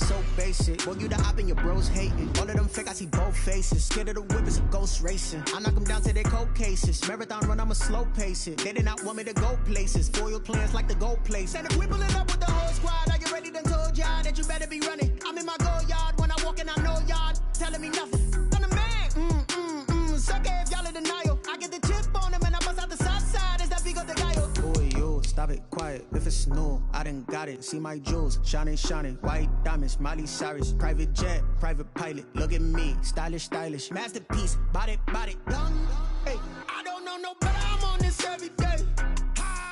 so basic. Boy, you the op and your bros hating. All of them fake, I see both faces. Scared of the whip, it's a ghost racing. I knock them down to their cold cases. Marathon run, I'ma slow pace it. They did not want me to go places. Foil plans like the gold place. And if we pulling up with the whole squad, are you ready? Done told y'all that you better be running. I'm in my go yard when I walk in, I know y'all telling me nothing. I'm the man. Sucker if y'all in denial. I get the chip on him and I bust out the south side. Is that Vigo de Gallo? Boy, yo, stop it, quiet. If it's new, I done got it. See my jewels, shining, shining. White diamonds, Miley Cyrus. Private jet, private pilot. Look at me, stylish, stylish. Masterpiece, body, done. Hey, I don't know no better. I'm on this every day.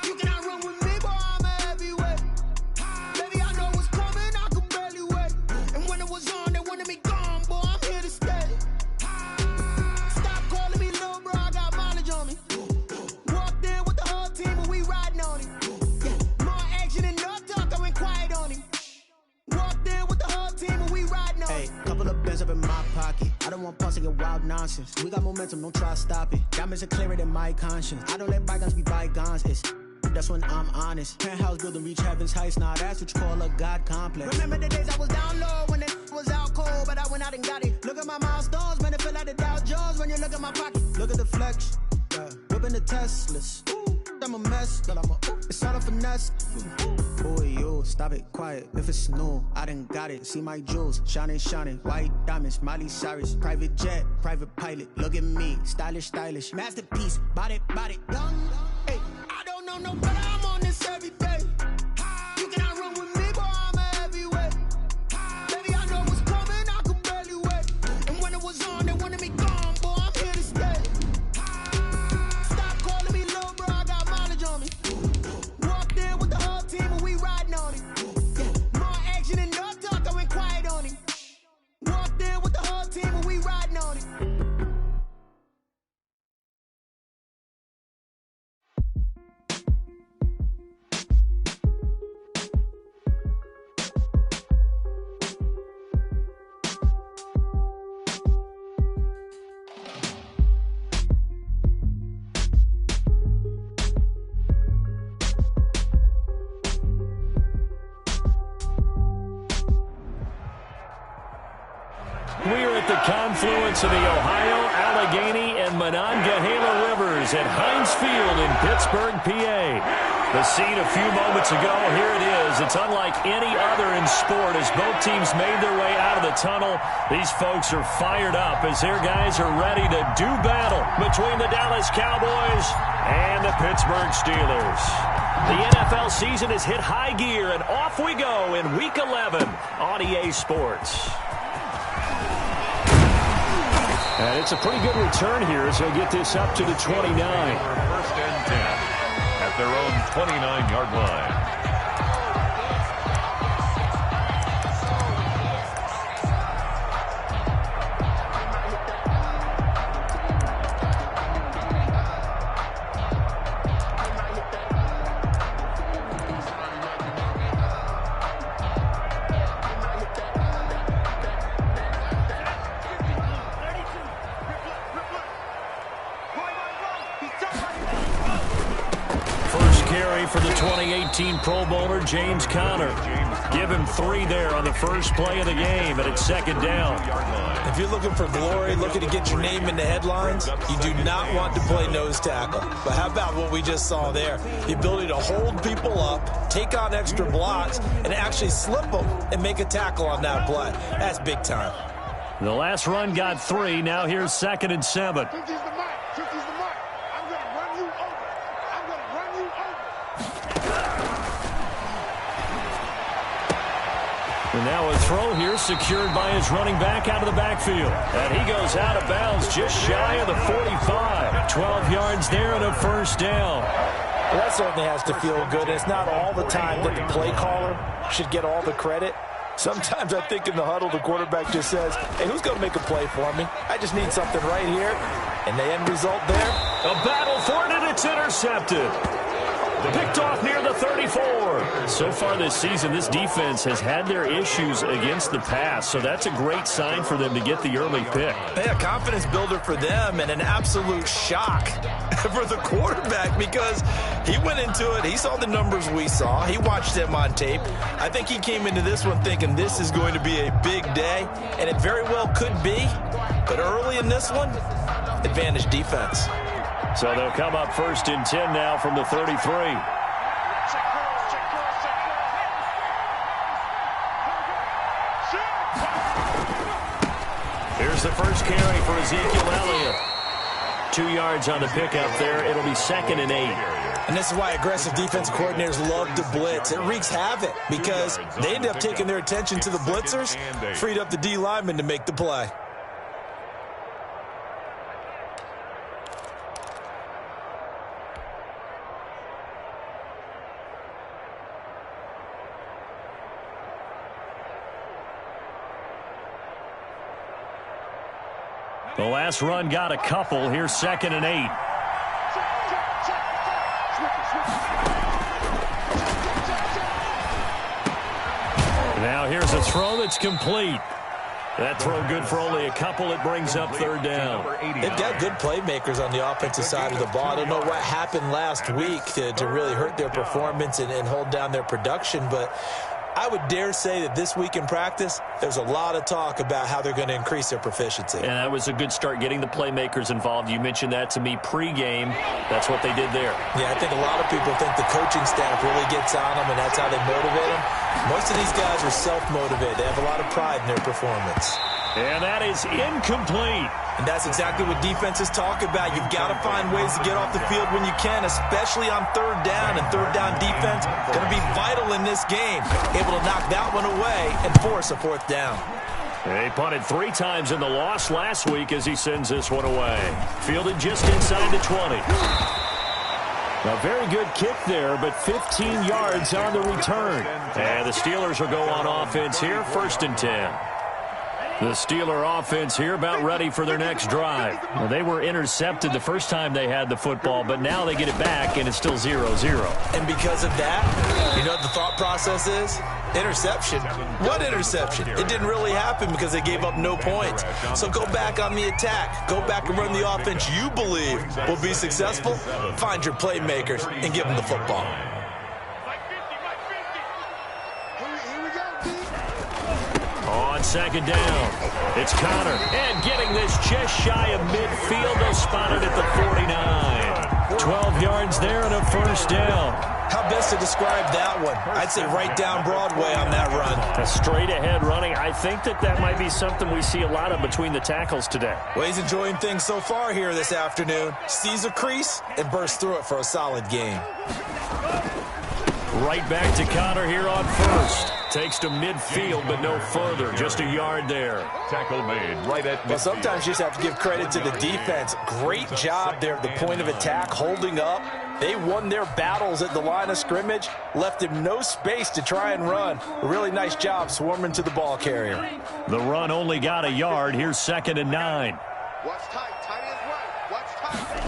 You cannot run with me, boy, I'm a heavyweight. Baby, I know what's coming, I could barely wait. And when it was on, they wanted me gone, boy, I'm here to stay. Stop calling me little bro, I got mileage on me. Walked in with the whole team and we riding on him. Yeah, more action and no talk, I went quiet on him. Walked in with the whole team and we riding on him. Hey, couple of bands up in my pocket. I don't want pause to get wild nonsense. We got momentum, don't try to stop it. Diamonds are clearer than my conscience. I don't let bygones be bygones. That's when I'm honest. Penthouse building reach heaven's heights. Nah, that's what you call a God complex. Remember the days I was down low when it was out cold, but I went out and got it. Look at my milestones, man, it feel like the Dow Jones when you look at my pocket. Look at the flex, yeah. Whipping the Teslas. I'm a mess, but it's all a finesse. Boy, yo, stop it, quiet. If it's new, I done got it. See my jewels, shining, shining. White diamonds, Miley Cyrus. Private jet, private pilot. Look at me, stylish, stylish. Masterpiece, body, done. Hey, I don't know no better. I'm on this every day. You cannot run with me, boy, I'm a heavyweight. Baby, I know what's coming, I could barely wait. And when it was on, they wanted me gone, boy, I'm here to stay. Stop calling me little bro, I got mileage on me. Walked in with the whole team and we riding on him. Yeah, more action and no talk, I went quiet on him. Walked in with the whole team and we riding on him. We're at the confluence of the Ohio, Allegheny, and Monongahela Rivers at Heinz Field in Pittsburgh, PA. The scene a few moments ago, here it is. It's unlike any other in sport as both teams made their way out of the tunnel. These folks are fired up as their guys are ready to do battle between the Dallas Cowboys and the Pittsburgh Steelers. The NFL season has hit high gear, and off we go in Week 11 on EA Sports. And it's a pretty good return here as they'll get this up to the 29. First and 10 at their own 29-yard line. For the 2018 Pro Bowler, James Conner. Give him 3 there on the first play of the game, and it's second down. If you're looking for glory, looking to get your name in the headlines, you do not want to play nose tackle. But how about what we just saw there? The ability to hold people up, take on extra blocks, and actually slip them and make a tackle on that play. That's big time. The last run got 3. Now here's 2nd and 7. And now a throw here secured by his running back out of the backfield. And he goes out of bounds just shy of the 45. 12 yards there and a first down. Well, that certainly has to feel good. It's not all the time that the play caller should get all the credit. Sometimes I think in the huddle, the quarterback just says, hey, who's going to make a play for me? I just need something right here. And the end result there. A battle for it, and it's intercepted. Picked off near the 34. So far this season, this defense has had their issues against the pass, so that's a great sign for them to get the early pick. Yeah, confidence builder for them and an absolute shock for the quarterback because He went into it. He saw the numbers we saw. He watched them on tape. I think he came into this one thinking this is going to be a big day, and it very well could be. But early in this one, advantage defense. So they'll come up 1st and 10 now from the 33. Here's the first carry for Ezekiel Elliott. 2 yards on the pickup there. It'll be 2nd and 8. And this is why aggressive defensive coordinators love to blitz. It wreaks havoc because they end up taking their attention to the blitzers, freed up the D lineman to make the play. The last run got a couple. Here's 2nd and 8. Now here's a throw that's complete. That throw good for only a couple. It brings up 3rd down. They've got good playmakers on the offensive side of the ball. I don't know what happened last week to really hurt their performance and hold down their production, but I would dare say that this week in practice, there's a lot of talk about how they're going to increase their proficiency. And that was a good start, getting the playmakers involved. You mentioned that to me pregame. That's what they did there. Yeah, I think a lot of people think the coaching staff really gets on them, and that's how they motivate them. Most of these guys are self-motivated. They have a lot of pride in their performance. And that is incomplete. And that's exactly what defenses talk about. You've got to find ways to get off the field when you can, especially on 3rd down. And 3rd down defense going to be vital in this game. Able to knock that one away and force a 4th down. He punted 3 times in the loss last week as he sends this one away. Fielded just inside the 20. A very good kick there, but 15 yards on the return. And the Steelers will go on offense here, 1st and 10. The Steeler offense here about ready for their next drive. Well, they were intercepted the first time they had the football, but now they get it back, and it's still 0-0. And because of that, you know what the thought process is? Interception. What interception? It didn't really happen because they gave up no points. So go back on the attack. Go back and run the offense you believe will be successful. Find your playmakers and give them the football. On 2nd down, it's Connor. And getting this just shy of midfield. They'll spot it at the 49. 12 yards there and a 1st down. How best to describe that one? I'd say right down Broadway on that run. A straight ahead running. I think that might be something we see a lot of between the tackles today. Well, he's enjoying things so far here this afternoon. Sees a crease and bursts through it for a solid game. Right back to Connor here on 1st. Takes to midfield, but no further. Just a yard there. Tackle made right at midfield. Well, sometimes you just have to give credit to the defense. Great job there at the point of attack, holding up. They won their battles at the line of scrimmage, left him no space to try and run. A really nice job swarming to the ball carrier. The run only got a yard. Here's 2nd and 9. Watch tight. Tight is right. Watch tight.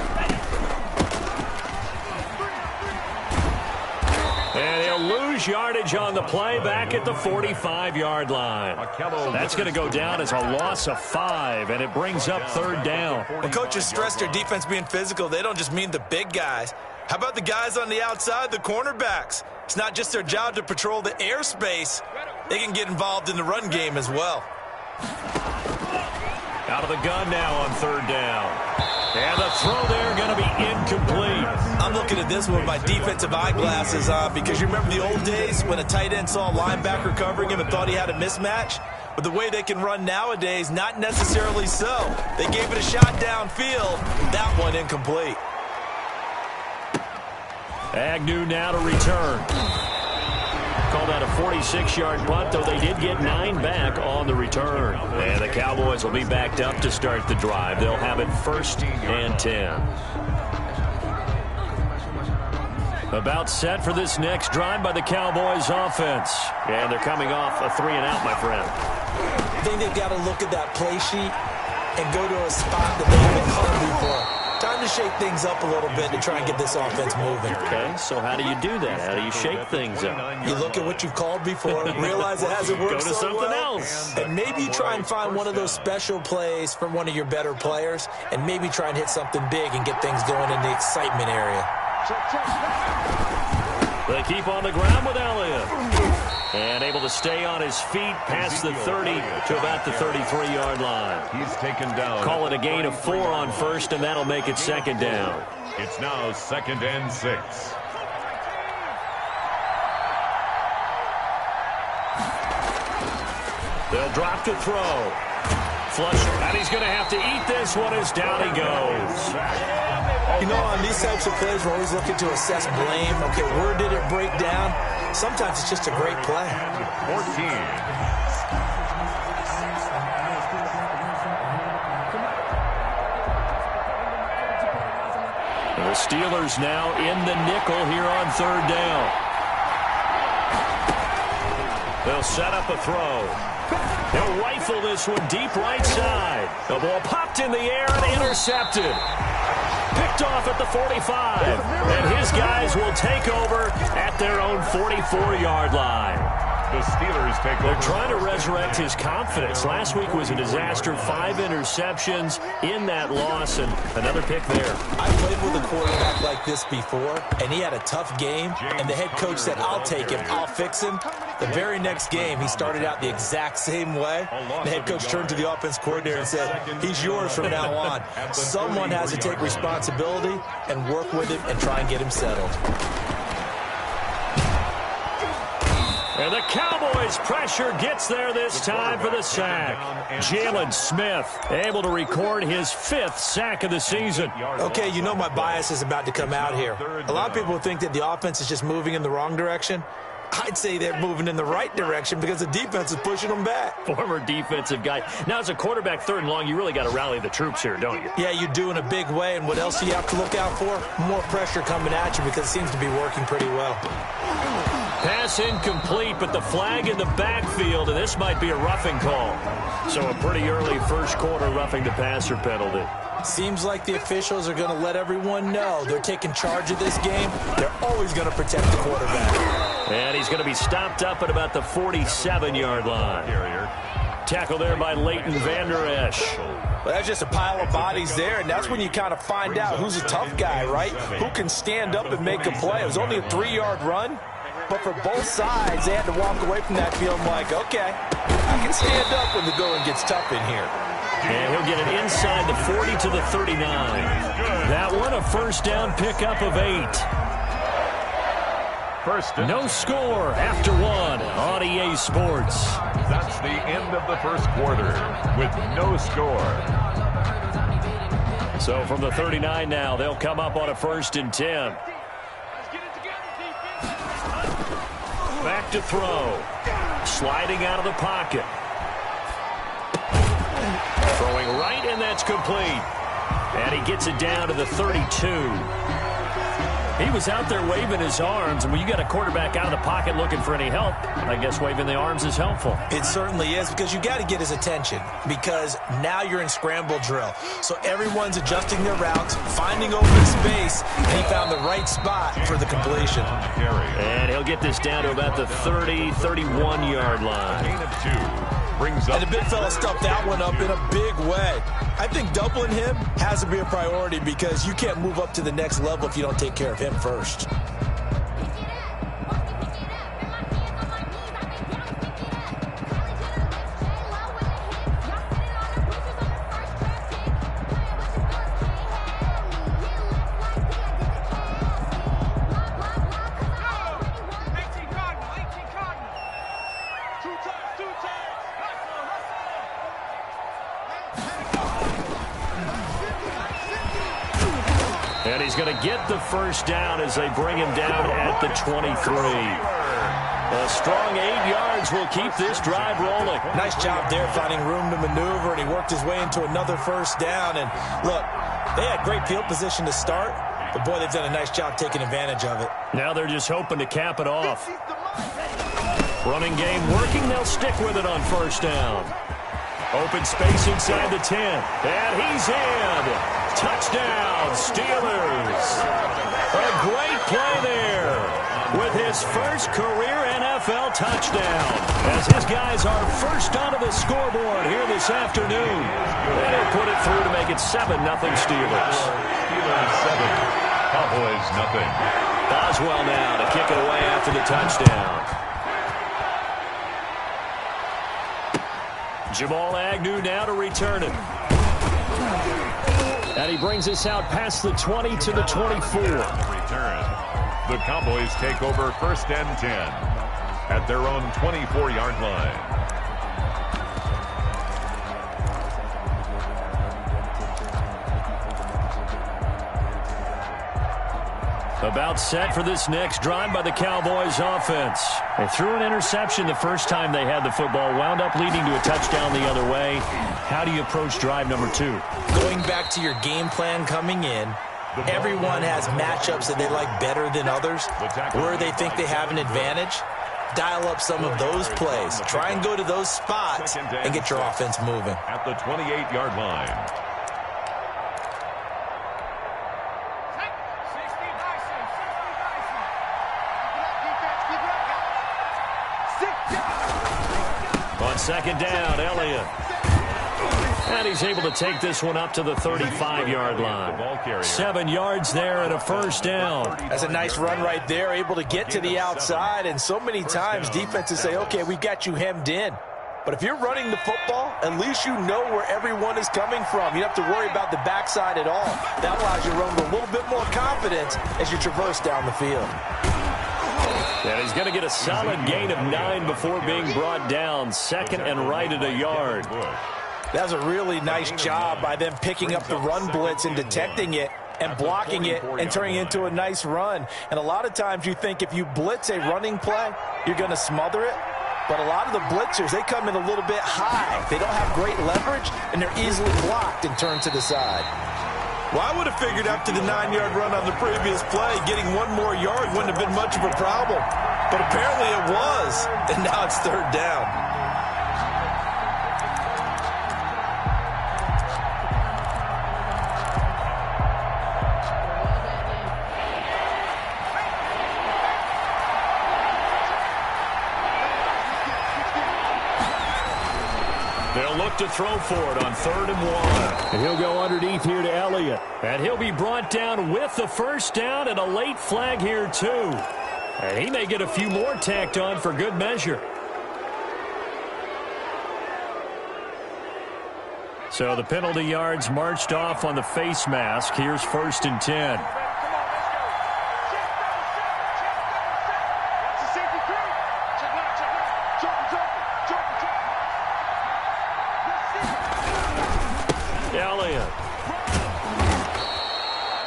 And he'll lose yardage on the play back at the 45-yard line. That's going to go down as a loss of 5, and it brings up 3rd down. When coaches stress their defense being physical, they don't just mean the big guys. How about the guys on the outside, the cornerbacks? It's not just their job to patrol the airspace. They can get involved in the run game as well. Out of the gun now on 3rd down. And the throw there going to be incomplete. I'm looking at this one with my defensive eyeglasses on because you remember the old days when a tight end saw a linebacker covering him and thought he had a mismatch? But the way they can run nowadays, not necessarily so. They gave it a shot downfield. That one incomplete. Agnew now to return. Called out a 46-yard punt, though they did get 9 back on the return. And the Cowboys will be backed up to start the drive. They'll have it 1st and 10. About set for this next drive by the Cowboys offense. And they're coming off a 3-and-out, my friend. I think they've got to look at that play sheet and go to a spot that they haven't called before. Time to shake things up a little bit to try and get this offense moving. Okay, so how do you do that? How do you shake things up? You look at what you've called before, realize it hasn't worked Go to so something well, else. and maybe you try and find one of those special plays from one of your better players, and maybe try and hit something big and get things going in the excitement area. They keep on the ground with Elliott. And able to stay on his feet past the 30 to about the 33-yard line. He's taken down. Call it a gain of 4 on first, and that'll make it second down. It's now 2nd and 6. They'll drop to throw. Flush, and he's going to have to eat this one as down he goes. You know, on these types of plays, we're always looking to assess blame. Okay, where did it break down? Sometimes it's just a great play. 14. The Steelers now in the nickel here on 3rd down. They'll set up a throw. They'll rifle this one deep right side. The ball popped in the air and intercepted. Picked off at the 45. And his guys will take over at their own 44-yard line. The Steelers take over. They're trying to resurrect his confidence. Last week was a disaster. 5 interceptions in that loss, and another pick there. I played with a quarterback like this before, and he had a tough game, and the head coach said, I'll take him, I'll fix him. The very next game, he started out the exact same way. The head coach turned to the offense coordinator and said, he's yours from now on. Someone has to take responsibility and work with him and try and get him settled. And the Cowboys' pressure gets there this time for the sack. Jalen Smith able to record his 5th sack of the season. Okay, you know my bias is about to come out here. A lot of people think that the offense is just moving in the wrong direction. I'd say they're moving in the right direction because the defense is pushing them back. Former defensive guy. Now, as a quarterback 3rd and long, you really got to rally the troops here, don't you? Yeah, you do in a big way. And what else do you have to look out for? More pressure coming at you because it seems to be working pretty well. Pass incomplete, but the flag in the backfield, and this might be a roughing call. So a pretty early first quarter roughing the passer penalty. Seems like the officials are going to let everyone know they're taking charge of this game. They're always going to protect the quarterback. And he's going to be stopped up at about the 47-yard line. Tackle there by Leighton Vander Esch. Well, that's just a pile of bodies there, and that's when you kind of find out who's a tough guy, right? Who can stand up and make a play. It was only a 3-yard run, but for both sides, they had to walk away from that field like, okay, I can stand up when the going gets tough in here. And he'll get it inside the 40 to the 39. That one a first down pickup of 8. No score after 1 on EA Sports. That's the end of the first quarter with no score. So from the 39 now, they'll come up on a 1st and 10. Back to throw. Sliding out of the pocket. Throwing right, and that's complete. And he gets it down to the 32. He was out there waving his arms, and when you got a quarterback out of the pocket looking for any help, I guess waving the arms is helpful. It certainly is, because you got to get his attention, because now you're in scramble drill. So everyone's adjusting their routes, finding open space, and he found the right spot for the completion. And he'll get this down to about the 30, 31-yard line. Gain of 2. Brings up. And the big fella stuffed that one up in a big way. I think doubling him has to be a priority because you can't move up to the next level if you don't take care of him first. And he's going to get the first down as they bring him down at the 23. A strong 8 yards will keep this drive rolling. Nice job there finding room to maneuver, and he worked his way into another first down. And look, they had great field position to start, but boy, they've done a nice job taking advantage of it. Now they're just hoping to cap it off. Running game working, they'll stick with it on first down. Open space inside the 10. And he's in. Touchdown, Steelers. A great play there with his first career NFL touchdown as his guys are first onto the scoreboard here this afternoon. And he'll put it through to make it 7-0 Steelers. Steelers 7. Cowboys nothing. Boswell now to kick it away after the touchdown. Jamal Agnew now to return it. And he brings us out past the 20 to the 24. Return. The Cowboys take over 1st and 10 at their own 24-yard line. About set for this next drive by the Cowboys offense. They threw an interception the first time they had the football, wound up leading to a touchdown the other way. How do you approach drive number 2? Going back to your game plan coming in, everyone has matchups that they like better than others, where they think they have an advantage. Dial up some of those plays. Try and go to those spots and get your offense moving. At the 28-yard line. On second down, Elliott. And he's able to take this one up to the 35-yard line. 7 yards there and a first down. That's a nice run right there, able to get to the outside. And so many times defenses say, okay, we've got you hemmed in. But if you're running the football, at least you know where everyone is coming from. You don't have to worry about the backside at all. That allows you to run with a little bit more confidence as you traverse down the field. And he's going to get a solid gain of 9 before being brought down. Second and right at a yard. That was a really nice job by them picking up the run blitz and detecting it and blocking it and turning it into a nice run. And a lot of times you think if you blitz a running play, you're going to smother it. But a lot of the blitzers, they come in a little bit high. They don't have great leverage, and they're easily blocked and turned to the side. Well, I would have figured after the 9-yard run on the previous play, getting 1 more yard wouldn't have been much of a problem. But apparently it was, and now it's 3rd down. They'll look to throw for it on 3rd and 1. And he'll go underneath here to Elliott. And he'll be brought down with the first down and a late flag here, too. And he may get a few more tacked on for good measure. So the penalty yards marched off on the face mask. Here's 1st and 10.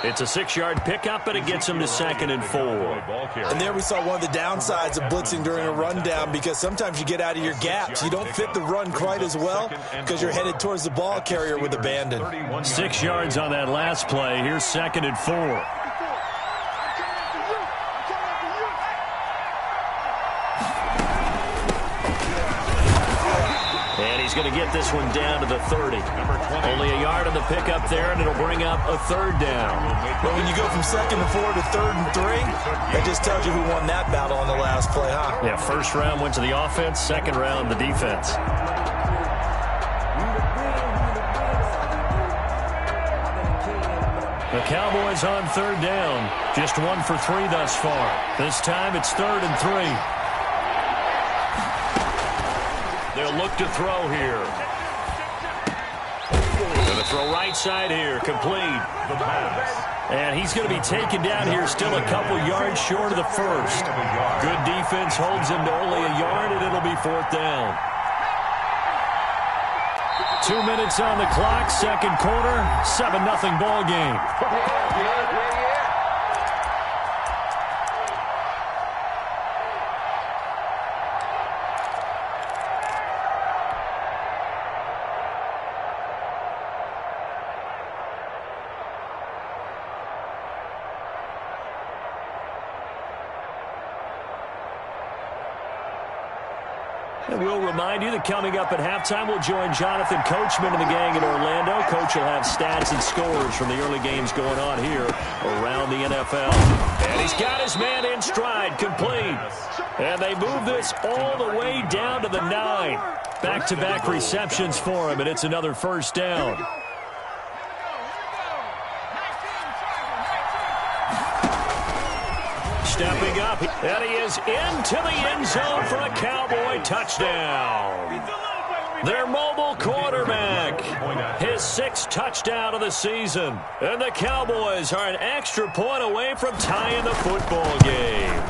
It's a 6-yard pickup, but it gets him to 2nd and 4. And there we saw one of the downsides of blitzing during a rundown, because sometimes you get out of your gaps. You don't fit the run quite as well because you're headed towards the ball carrier with abandon. 6 yards on that last play. Here's 2nd and 4. And he's going to get this one down to the 30. Only a yard on the pickup there, and it'll bring up a 3rd down. But when you go from 2nd and 4 to 3rd and 3, that just tells you who won that battle on the last play, huh? Yeah, first round went to the offense, second round the defense. The Cowboys on 3rd down. Just 1 for 3 thus far. This time it's 3rd and 3. They'll look to throw here. Going to throw right side here, complete. And he's going to be taken down here, still a couple yards short of the first. Good defense holds him to only a yard, and it'll be 4th down. 2 minutes on the clock, second quarter, 7-0 ball game. And we'll remind you that coming up at halftime, we'll join Jonathan Coachman and the gang in Orlando. Coach will have stats and scores from the early games going on here around the NFL. And he's got his man in stride, complete. And they move this all the way down to the 9. Back-to-back receptions for him, and it's another first down. Stepping up, and he is into the end zone for a Cowboy touchdown. Their mobile quarterback, his 6th touchdown of the season. And the Cowboys are an extra point away from tying the football game.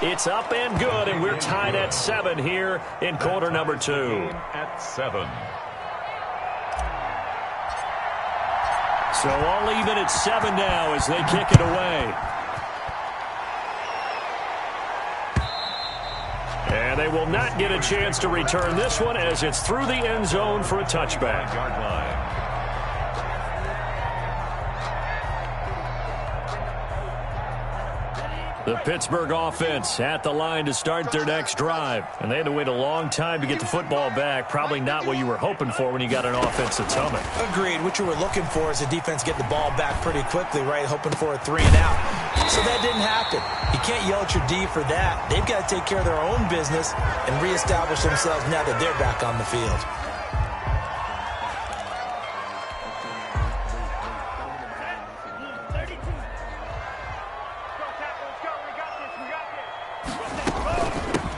It's up and good, and we're tied at 7 here in quarter number 2. At 7. So all even at 7 now as they kick it away. And they will not get a chance to return this one as it's through the end zone for a touchback. Yard line. The Pittsburgh offense at the line to start their next drive. And they had to wait a long time to get the football back. Probably not what you were hoping for when you got an offense that's humming. Agreed. What you were looking for is the defense get the ball back pretty quickly, right? Hoping for a 3 and out. So that didn't happen. You can't yell at your D for that. They've got to take care of their own business and reestablish themselves now that they're back on the field.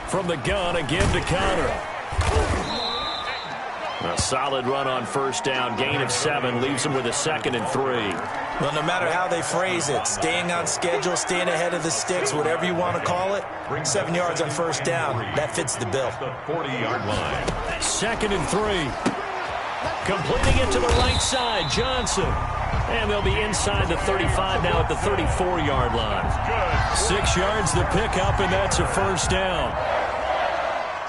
From the gun, again to counter. A solid run on first down. Gain of 7 leaves them with a 2nd and 3. Well, no matter how they phrase it, staying on schedule, staying ahead of the sticks, whatever you want to call it, 7 yards on first down, that fits the bill. The 40-yard line. 2nd and 3. Completing it to the right side, Johnson. And they'll be inside the 35 now at the 34-yard line. 6 yards the pickup, and that's a first down.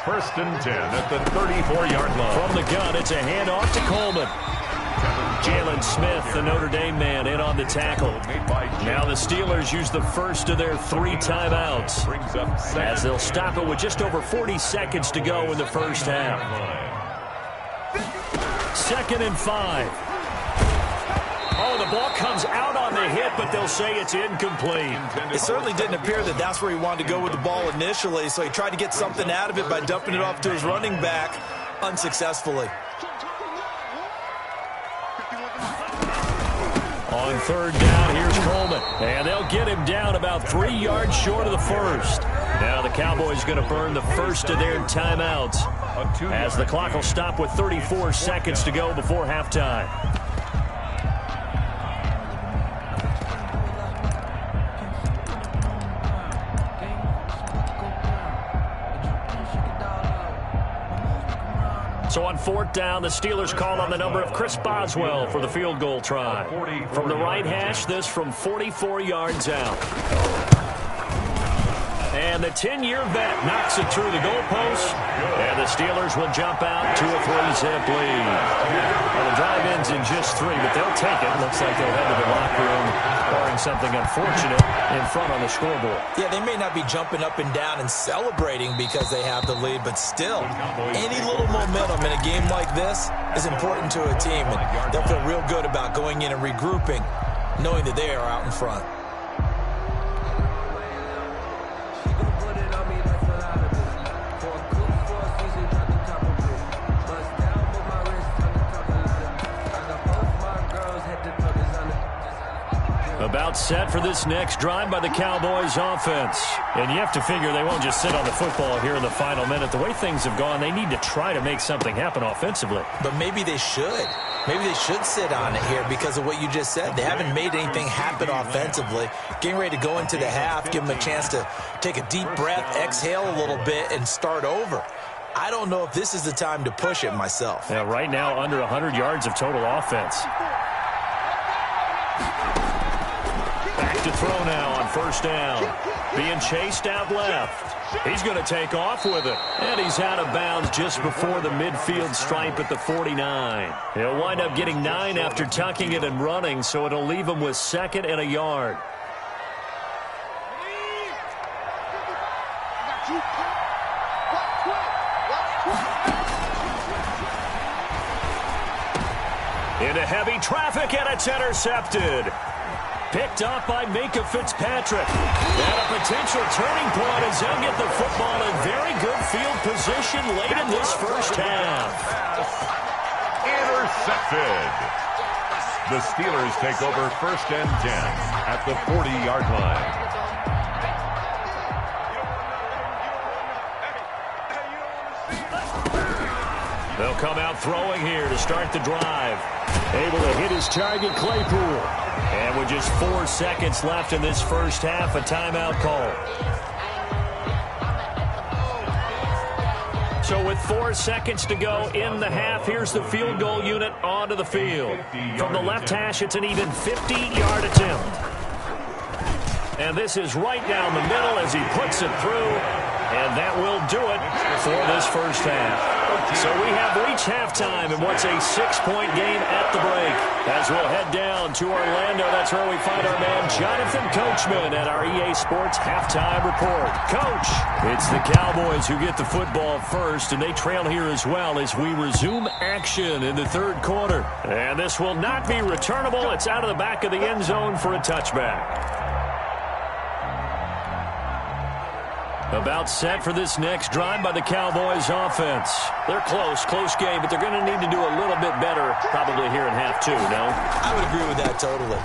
1st and 10 at the 34-yard line. From the gun, it's a handoff to Coleman. Jalen Smith, the Notre Dame man, in on the tackle. Now the Steelers use the first of their 3 timeouts as they'll stop it with just over 40 seconds to go in the first half. 2nd and 5. Oh, the ball comes out on the hit, but they'll say it's incomplete. It certainly didn't appear that that's where he wanted to go with the ball initially, so he tried to get something out of it by dumping it off to his running back unsuccessfully. On 3rd down, here's Coleman. And they'll get him down about 3 yards short of the first. Now the Cowboys going to burn the first of their timeouts as the clock will stop with 34 seconds to go before halftime. So on 4th down, the Steelers call on the number of Chris Boswell for the field goal try. From the right hash, this from 44 yards out. And the 10-year vet knocks it through the goalpost. And the Steelers will jump out to a 3-zip lead. Well, the drive ends in just 3, but they'll take it. Looks like they'll head to the locker room, barring something unfortunate, in front on the scoreboard. Yeah, they may not be jumping up and down and celebrating because they have the lead, but still, any little momentum in a game like this is important to a team, and they'll feel real good about going in and regrouping, knowing that they are out in front. About set for this next drive by the Cowboys offense. And you have to figure they won't just sit on the football here in the final minute. The way things have gone, they need to try to make something happen offensively. But maybe they should. Maybe they should sit on it here because of what you just said. They haven't made anything happen offensively. Getting ready to go into the half, give them a chance to take a deep breath, exhale a little bit, and start over. I don't know if this is the time to push it myself. Yeah, right now under 100 yards of total offense. Back to throw now on first down. Being chased out left. He's going to take off with it. And he's out of bounds just before the midfield stripe at the 49. He'll wind up getting 9 after tucking it and running, so it'll leave him with 2nd and a yard. Into heavy traffic, and it's intercepted. Picked up by Minka Fitzpatrick. And a potential turning point as they'll get the football in very good field position late in this first half. Intercepted. The Steelers take over 1st and 10 at the 40-yard line. come out throwing here to start the drive. Able to hit his target, Claypool. And with just 4 seconds left in this first half, a timeout call. So with 4 seconds to go in the half, here's the field goal unit onto the field. From the left hash, it's an even 50-yard attempt. And this is right down the middle as he puts it through. And that will do it for this first half. So we have reached halftime in what's a 6-point game at the break. As we'll head down to Orlando, that's where we find our man Jonathan Coachman at our EA Sports Halftime Report. Coach, it's the Cowboys who get the football first, and they trail here as well as we resume action in the third quarter. And this will not be returnable. It's out of the back of the end zone for a touchback. About set for this next drive by the Cowboys offense. They're close game, but they're going to need to do a little bit better probably here in half two, no? I would agree with that totally.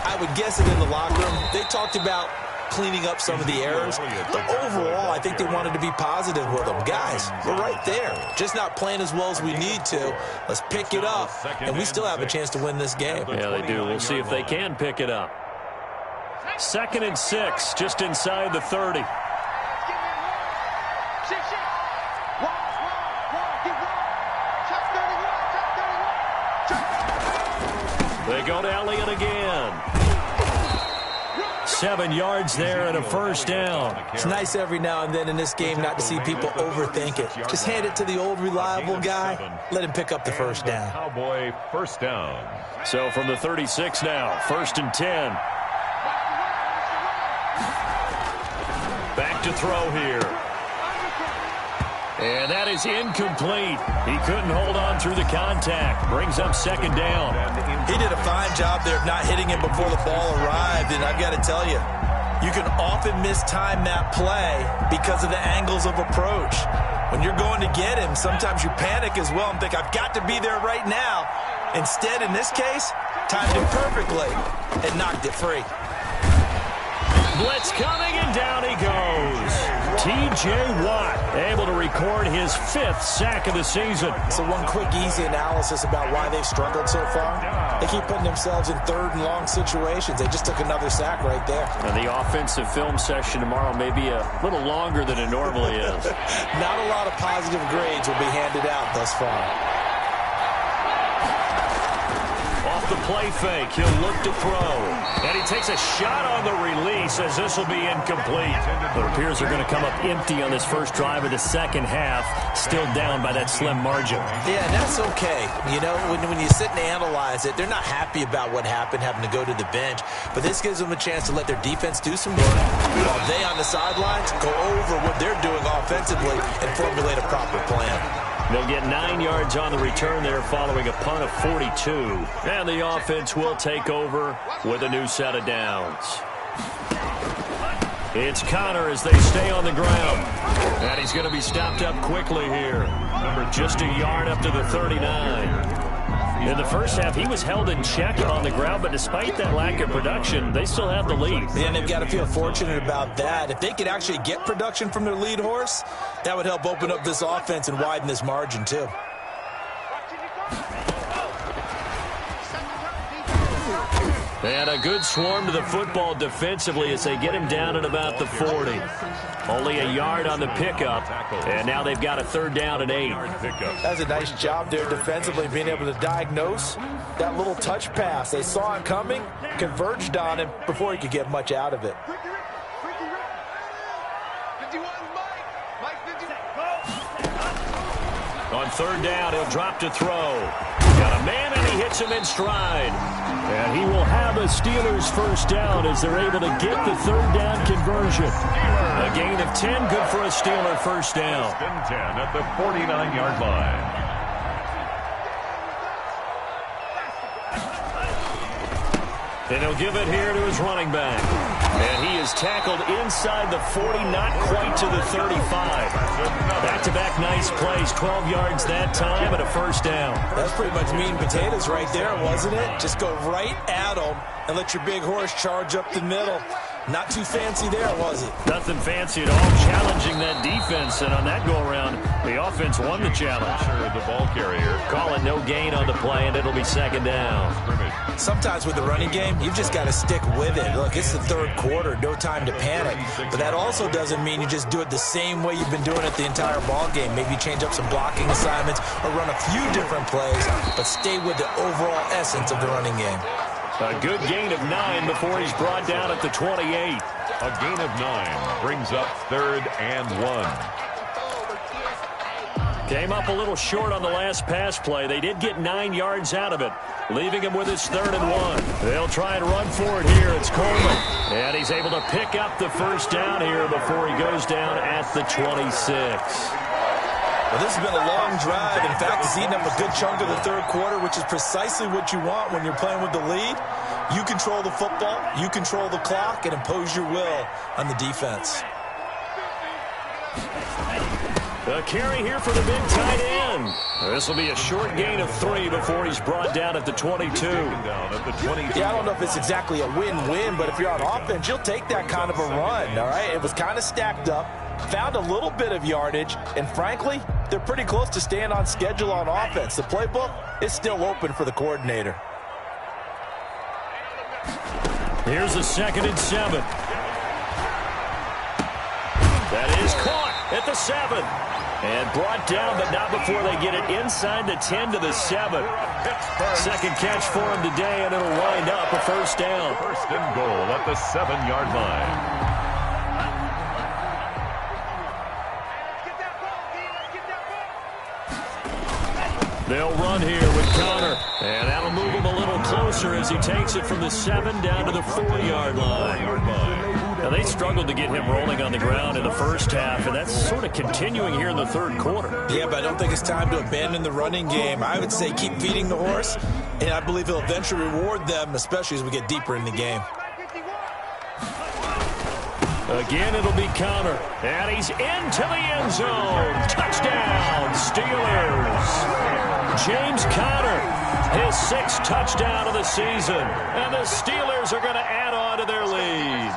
I would guess it in the locker room. They talked about cleaning up some of the errors, but overall, I think they wanted to be positive with them. Guys, we're right there. Just not playing as well as we need to. Let's pick it up, and we still have a chance to win this game. Yeah, they do. We'll see if they can pick it up. 2nd and 6, just inside the 30. They go to Elliott again. 7 yards there and a first down. It's nice every now and then in this game not to see people overthink it. Just hand it to the old reliable guy. Let him pick up the first down. Cowboy first down. So from the 36 now, 1st and 10. Back to throw here. And that is incomplete. He couldn't hold on through the contact. Brings up 2nd down. He did a fine job there of not hitting him before the ball arrived. And I've got to tell you, you can often mistime that play because of the angles of approach. When you're going to get him, sometimes you panic as well and think, I've got to be there right now. Instead, in this case, timed it perfectly and knocked it free. Blitz coming, and down he goes. T.J. Watt able to record his 5th sack of the season. So one quick, easy analysis about why they've struggled so far. They keep putting themselves in 3rd and long situations. They just took another sack right there. And the offensive film session tomorrow may be a little longer than it normally is. Not a lot of positive grades will be handed out thus far. Off the play fake, he'll look to throw. And he takes a shot on the release as this will be incomplete. It appears they're going to come up empty on this first drive of the second half, still down by that slim margin. Yeah, and that's okay. You know, when you sit and analyze it, they're not happy about what happened, having to go to the bench. But this gives them a chance to let their defense do some work, while they on the sidelines go over what they're doing offensively and formulate a proper plan. They'll get 9 yards on the return there following a punt of 42. And the offense will take over with a new set of downs. It's Connor as they stay on the ground. And he's going to be stopped up quickly here. Just a yard up to the 39. In the first half, he was held in check on the ground, but despite that lack of production, they still have the lead. And they've got to feel fortunate about that. If they could actually get production from their lead horse, that would help open up this offense and widen this margin, too. And a good swarm to the football defensively as they get him down at about the 40. Only a yard on the pickup, and now they've got a 3rd down and 8. That's a nice job there defensively, being able to diagnose that little touch pass. They saw it coming, converged on him before he could get much out of it. On 3rd down, he'll drop to throw. Got a man, and he hits him in stride. And he will have a Steelers first down as they're able to get the 3rd down conversion. A gain of 10, good for a Steeler first down. 10 at the 49-yard line. And he'll give it here to his running back. And he is tackled inside the 40, not quite to the 35. Back-to-back nice plays, 12 yards that time and a first down. That's pretty much meat and potatoes right there, wasn't it? Just go right at them and let your big horse charge up the middle. Not too fancy there, was it? Nothing fancy at all, challenging that defense, and on that go-around, the offense won the challenge. The ball carrier. Calling no gain on the play, and it'll be second down. Sometimes with the running game, you've just got to stick with it. Look, it's the third quarter, no time to panic. But that also doesn't mean you just do it the same way you've been doing it the entire ball game. Maybe change up some blocking assignments or run a few different plays, but stay with the overall essence of the running game. A good gain of 9 before he's brought down at the 28. A gain of 9 brings up 3rd and 1. Came up a little short on the last pass play. They did get 9 yards out of it, leaving him with his 3rd and 1. They'll try and run for it here. It's Coleman. And he's able to pick up the first down here before he goes down at the 26. Well, this has been a long drive. In fact, it's eaten up a good chunk of the third quarter, which is precisely what you want when you're playing with the lead. You control the football, you control the clock, and impose your will on the defense. The carry here for the big tight end. This will be a short gain of 3 before he's brought down at the 22. Yeah, I don't know if it's exactly a win-win, but if you're on offense, you'll take that kind of a run, all right? It was kind of stacked up, found a little bit of yardage, and frankly, they're pretty close to staying on schedule on offense. The playbook is still open for the coordinator. Here's a 2nd and 7. That is caught at the 7. And brought down, but not before they get it inside the 10 to the 7. Second catch for him today, and it'll wind up a first down. 1st and goal at the 7-yard line. They'll run here with Connor, and that'll move him a little closer as he takes it from the 7 down to the 4-yard line. Now, they struggled to get him rolling on the ground in the first half, and that's sort of continuing here in the third quarter. Yeah, but I don't think it's time to abandon the running game. I would say keep feeding the horse, and I believe he'll eventually reward them, especially as we get deeper in the game. Again, it'll be Connor, and he's into the end zone. Touchdown, Steelers. James Conner, his 6th touchdown of the season, and the Steelers are going to add on to their lead.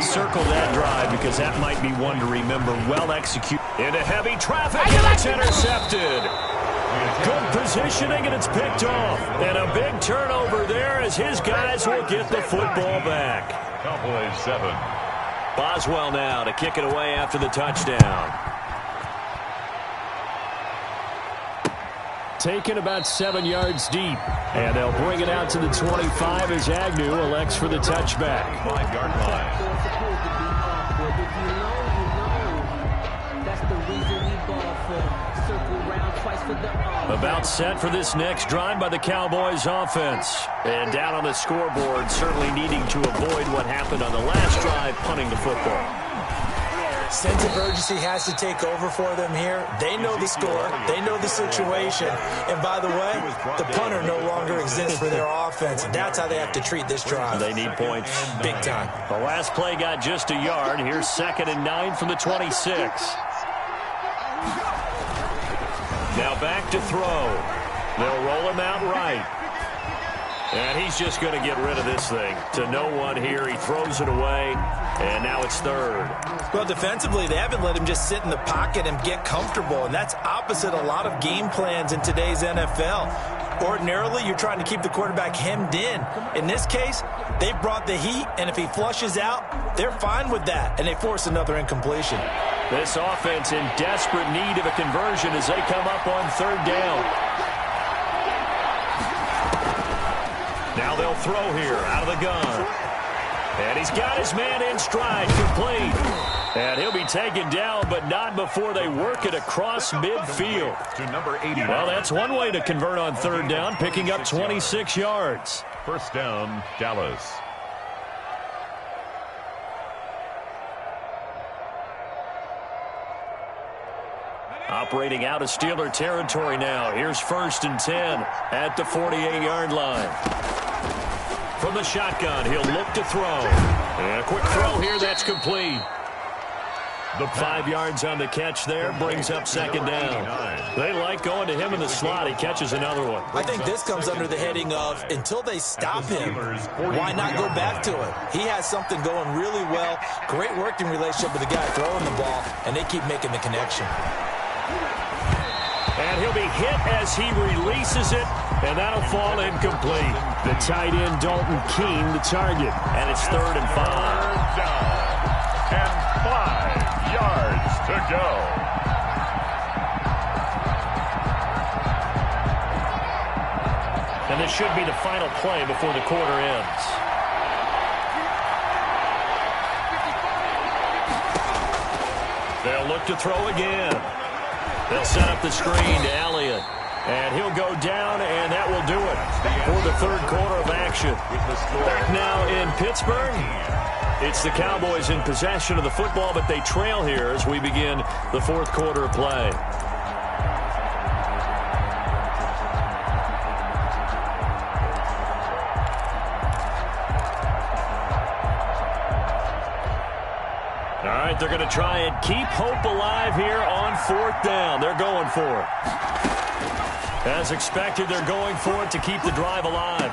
Circle that drive because that might be one to remember. Well executed into heavy traffic, and it's intercepted. Good positioning, and it's picked off. And a big turnover there as his guys will get the football back. Cowboys 7. Boswell now to kick it away after the touchdown. Taken about 7 yards deep. And they'll bring it out to the 25 as Agnew elects for the touchback. 5-yard line. About set for this next drive by the Cowboys offense. And down on the scoreboard, certainly needing to avoid what happened on the last drive, punting the football. Sense of urgency has to take over for them here. They know the score. They know the situation. And by the way, the punter no longer exists for their offense. And that's how they have to treat this drive. They need points. Big time. The last play got just a yard. Here's 2nd and 9 from the 26. Now back to throw. They'll roll him out right. And he's just going to get rid of this thing. To no one here. He throws it away. And now it's 3rd. Well, defensively, they haven't let him just sit in the pocket and get comfortable. And that's opposite a lot of game plans in today's NFL. Ordinarily, you're trying to keep the quarterback hemmed in. In this case, they brought the heat. And if he flushes out, they're fine with that. And they force another incompletion. This offense in desperate need of a conversion as they come up on 3rd down. Now they'll throw here out of the gun. And he's got his man in stride, complete. And he'll be taken down, but not before they work it across midfield. To number 80. Well, that's one way to convert on 3rd down, picking up 26 yards. 1st down, Dallas. Operating out of Steeler territory now. Here's 1st and 10 at the 48-yard line. From the shotgun, he'll look to throw. And a quick throw here, that's complete. 5 yards on the catch there, brings up second down. They like going to him in the slot. He catches another one. I think this comes under the heading of, until they stop him, why not go back to it? He has something going really well, great working relationship with the guy throwing the ball, and they keep making the connection. And he'll be hit as he releases it, and that'll fall incomplete. The tight end, Dalton Keene, the target. And it's 3rd and 5. Third down and 5 yards to go. And this should be the final play before the quarter ends. They'll look to throw again. They'll set up the screen to Elliott. And he'll go down, and that will do it for the third quarter of action. Back now in Pittsburgh. It's the Cowboys in possession of the football, but they trail here as we begin the fourth quarter of play. All right, they're going to try and keep hope alive here on 4th down. They're going for it. As expected, they're going for it to keep the drive alive.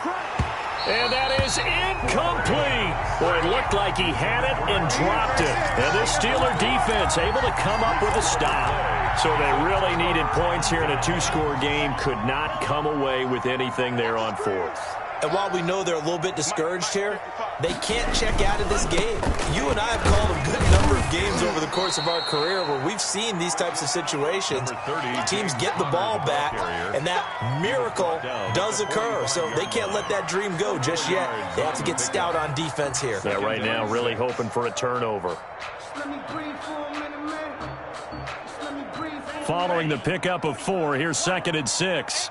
And that is incomplete. Boy, it looked like he had it and dropped it. And this Steeler defense able to come up with a stop. So they really needed points here in a 2-score game. Could not come away with anything there on 4th. And while we know they're a little bit discouraged here, they can't check out of this game. You and I have called a good number of games over the course of our career where we've seen these types of situations. Teams get the ball back, and that miracle does occur. So they can't let that dream go just yet. They have to get stout on defense here. Yeah, right now really hoping for a turnover. Following the pickup of 4, here's 2nd and 6.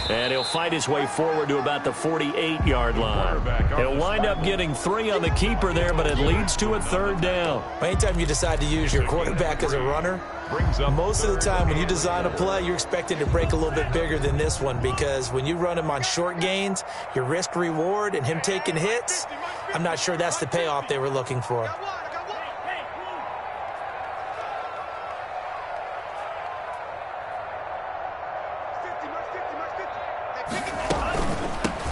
And he'll fight his way forward to about the 48-yard line. He'll wind up getting 3 on the keeper there, but it leads to a 3rd down. Anytime you decide to use your quarterback as a runner, most of the time when you design a play, you're expected to break a little bit bigger than this one, because when you run him on short gains, your risk-reward and him taking hits, I'm not sure that's the payoff they were looking for.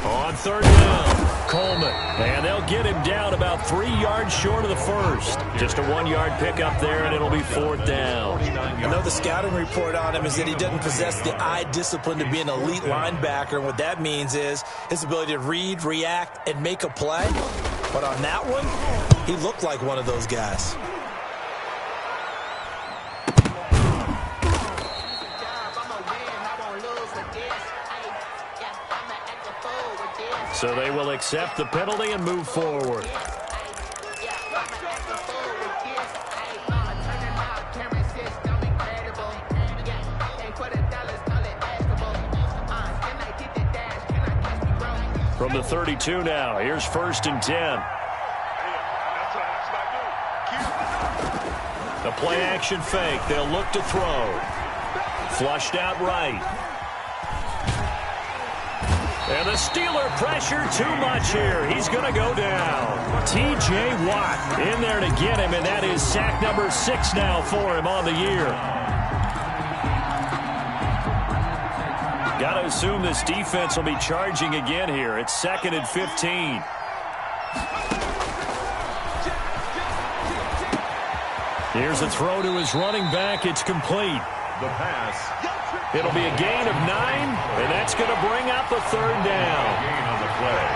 On 3rd down, Coleman. And they'll get him down about 3 yards short of the first. Just a 1-yard pickup there, and it'll be 4th down. I know the scouting report on him is that he doesn't possess the eye discipline to be an elite linebacker. And what that means is his ability to read, react, and make a play. But on that one, he looked like one of those guys. So they will accept the penalty and move forward. From the 32 now, here's 1st and 10. A play-action fake. They'll look to throw. Flushed out right. And the Steeler pressure too much here. He's going to go down. T.J. Watt in there to get him, and that is sack number 6 now for him on the year. Got to assume this defense will be charging again here. It's 2nd and 15. Here's a throw to his running back. It's complete. The pass. It'll be a gain of 9, and that's going to bring up a 3rd down. Gain on the play.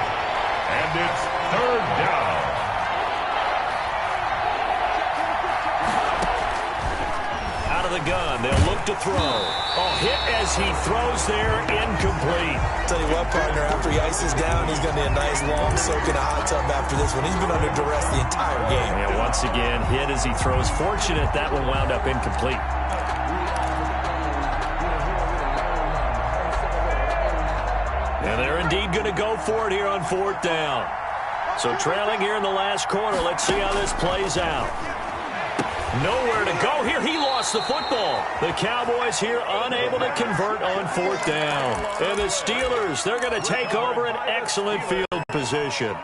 And it's 3rd down. Out of the gun, they'll look to throw. Oh, hit as he throws there, incomplete. Tell you what, partner, after he ices down, he's going to need a nice long soak in a hot tub after this one. He's been under duress the entire game. Yeah, once again, hit as he throws. Fortunate that one wound up incomplete. And they're indeed going to go for it here on 4th down. So trailing here in the last quarter, let's see how this plays out. Nowhere to go here. He lost the football. The Cowboys here unable to convert on 4th down. And the Steelers, they're going to take over an excellent field position.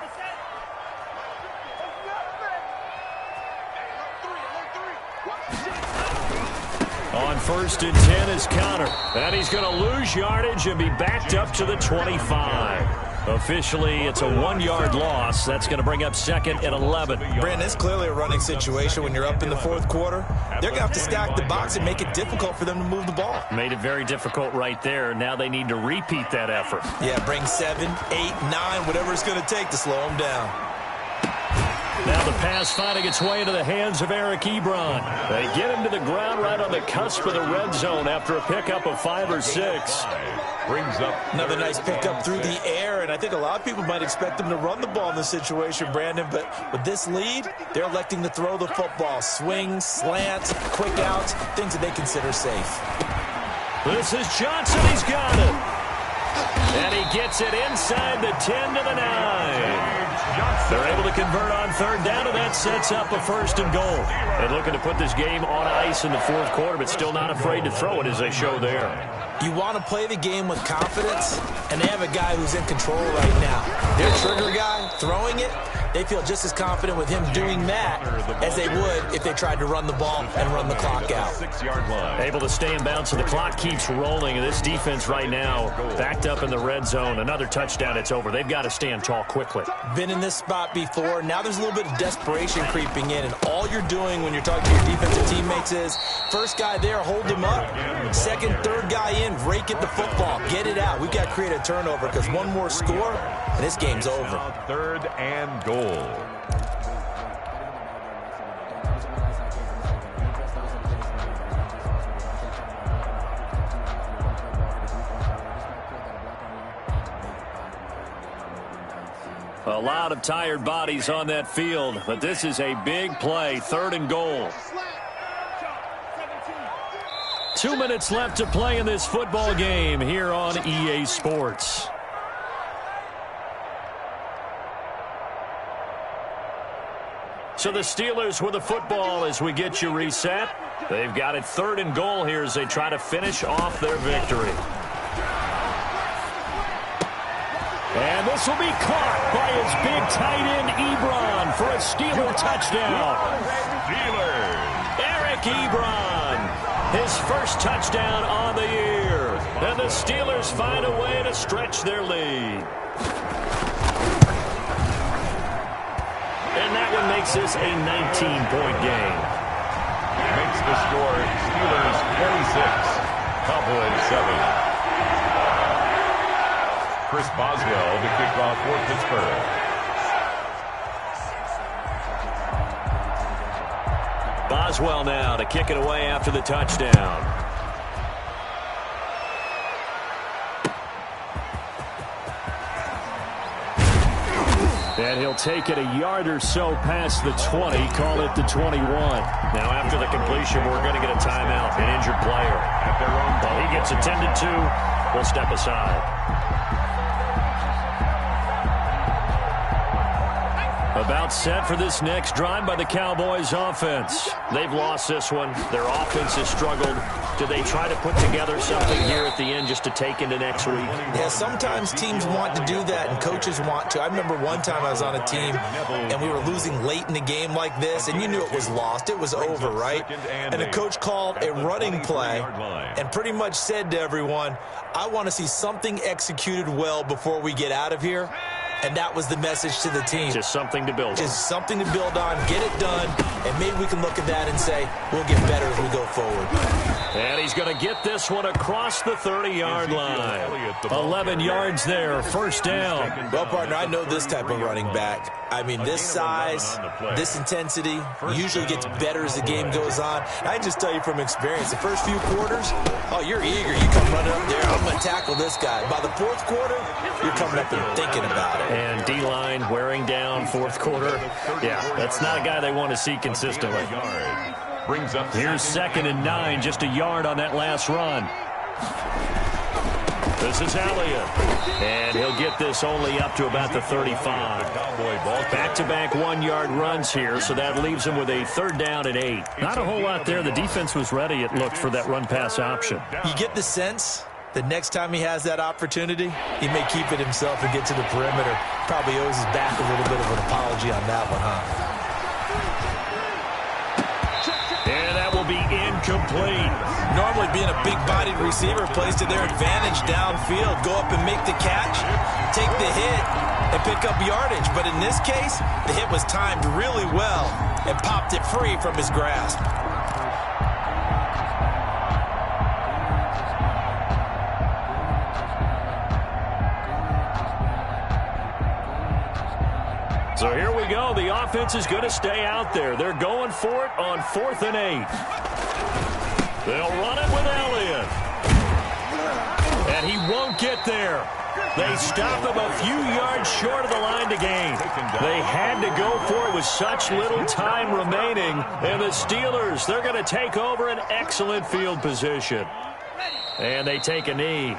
On 1st and 10 is Connor. And he's going to lose yardage and be backed up to the 25. Officially, it's a 1-yard loss. That's going to bring up 2nd and 11. Brandon, it's clearly a running situation when you're up in the 4th quarter. They're going to have to stack the box and make it difficult for them to move the ball. Made it very difficult right there. Now they need to repeat that effort. Yeah, bring 7, 8, 9, whatever it's going to take to slow them down. Now the pass finding its way into the hands of Eric Ebron. They get him to the ground right on the cusp of the red zone after a pickup of 5 or 6. Brings up another nice pickup through the air, and I think a lot of people might expect them to run the ball in this situation, Brandon, but with this lead, they're electing to throw the football. Swings, slants, quick outs, things that they consider safe. This is Johnson. He's got it. And he gets it inside the 10 to the 9. They're able to convert on 3rd down, and that sets up a 1st and goal. And looking to put this game on ice in the 4th quarter, but still not afraid to throw it as they show there. You want to play the game with confidence, and they have a guy who's in control right now. Their trigger guy throwing it, they feel just as confident with him doing that as they would if they tried to run the ball and run the clock out. 6-yard line. Able to stay in bounds, so the clock keeps rolling, and this defense right now backed up in the red zone. Another touchdown, it's over. They've got to stand tall quickly. Been in this spot before. Now there's a little bit of desperation creeping in, and all you're doing when you're talking to your defensive teammates is first guy there, hold him up. Second, third guy in, rake at the football. Get it out. We've got to create a turnover because one more score, and this game's over. 3rd and goal. A lot of tired bodies on that field, but this is a big play. 3rd and goal. 2 minutes left to play in this football game here on EA Sports. So the Steelers with the football as we get you reset. They've got it 3rd and goal here as they try to finish off their victory. And this will be caught by his big tight end Ebron for a Steeler touchdown. Steelers. Eric Ebron, his first touchdown on the year. And the Steelers find a way to stretch their lead. And that one makes this a 19-point game. Makes the score Steelers 26, Cowboys 7. Chris Boswell to kick off for Pittsburgh. Boswell now to kick it away after the touchdown. And he'll take it a yard or so past the 20, call it the 21. Now after the completion, we're going to get a timeout, an injured player. At their own While he gets attended to, we'll step aside. About set for this next drive by the Cowboys offense. They've lost this one. Their offense has struggled. Do they try to put together something here at the end just to take into next week? Yeah, sometimes teams want to do that and coaches want to. I remember one time I was on a team and we were losing late in the game like this, and you knew it was lost. It was over, right? And the coach called a running play and pretty much said to everyone, I want to see something executed well before we get out of here. And that was the message to the team. Just something to build on. Just something to build on, get it done, and maybe we can look at that and say, we'll get better as we go forward. And he's going to get this one across the 30-yard line. 11 yards there, 1st down. Well, partner, I know this type of running back. I mean, this size, this intensity usually gets better as the game goes on. I can just tell you from experience, the first few quarters, oh, you're eager. You come running up there, I'm going to tackle this guy. By the 4th quarter, you're coming up and thinking about it. And D-line wearing down 4th quarter. Yeah, that's not a guy they want to see consistently. Brings up Here's 2nd and 9, just a yard on that last run. This is Elliott. And he'll get this only up to about the 35. Back-to-back 1-yard runs here, so that leaves him with a 3rd down and 8. Not a whole lot there. The defense was ready, it looked, for that run-pass option. You get the sense that next time he has that opportunity, he may keep it himself and get to the perimeter. Probably owes his back a little bit of an apology on that one, huh? And that will be incomplete. Normally being a big-bodied receiver plays to their advantage downfield. Go up and make the catch, take the hit, and pick up yardage. But in this case, the hit was timed really well and popped it free from his grasp. So here we go. The offense is going to stay out there. They're going for it on 4th and 8. They'll run it with Elliott. And he won't get there. They stop him a few yards short of the line to gain. They had to go for it with such little time remaining. And the Steelers, they're going to take over an excellent field position. And they take a knee.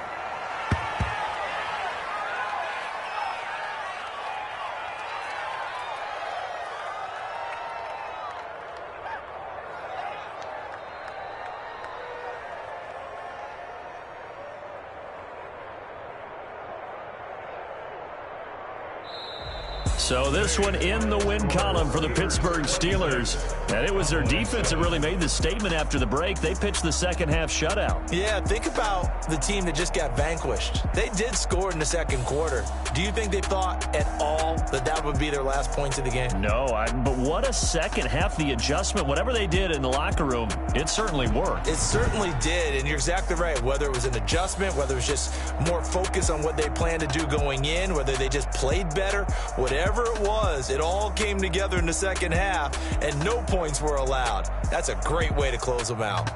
So this one in the win column for the Pittsburgh Steelers. And it was their defense that really made the statement after the break. They pitched the second half shutout. Yeah, think about the team that just got vanquished. They did score in the second quarter. Do you think they thought at all that that would be their last points of the game? No, but what a second half. The adjustment, whatever they did in the locker room, it certainly worked. It certainly did, and you're exactly right. Whether it was an adjustment, whether it was just more focus on what they planned to do going in, whether they just played better, whatever it was, it all came together in the second half, and no points were allowed. That's a great way to close them out.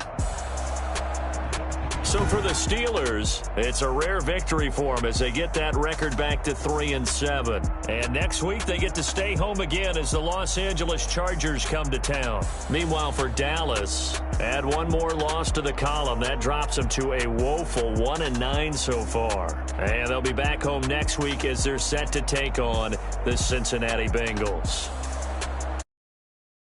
So for the Steelers, it's a rare victory for them as they get that record back to 3-7. And next week they get to stay home again as the Los Angeles Chargers come to town. Meanwhile for Dallas, add one more loss to the column. That drops them to a woeful 1-9 so far. And they'll be back home next week as they're set to take on the Cincinnati Bengals.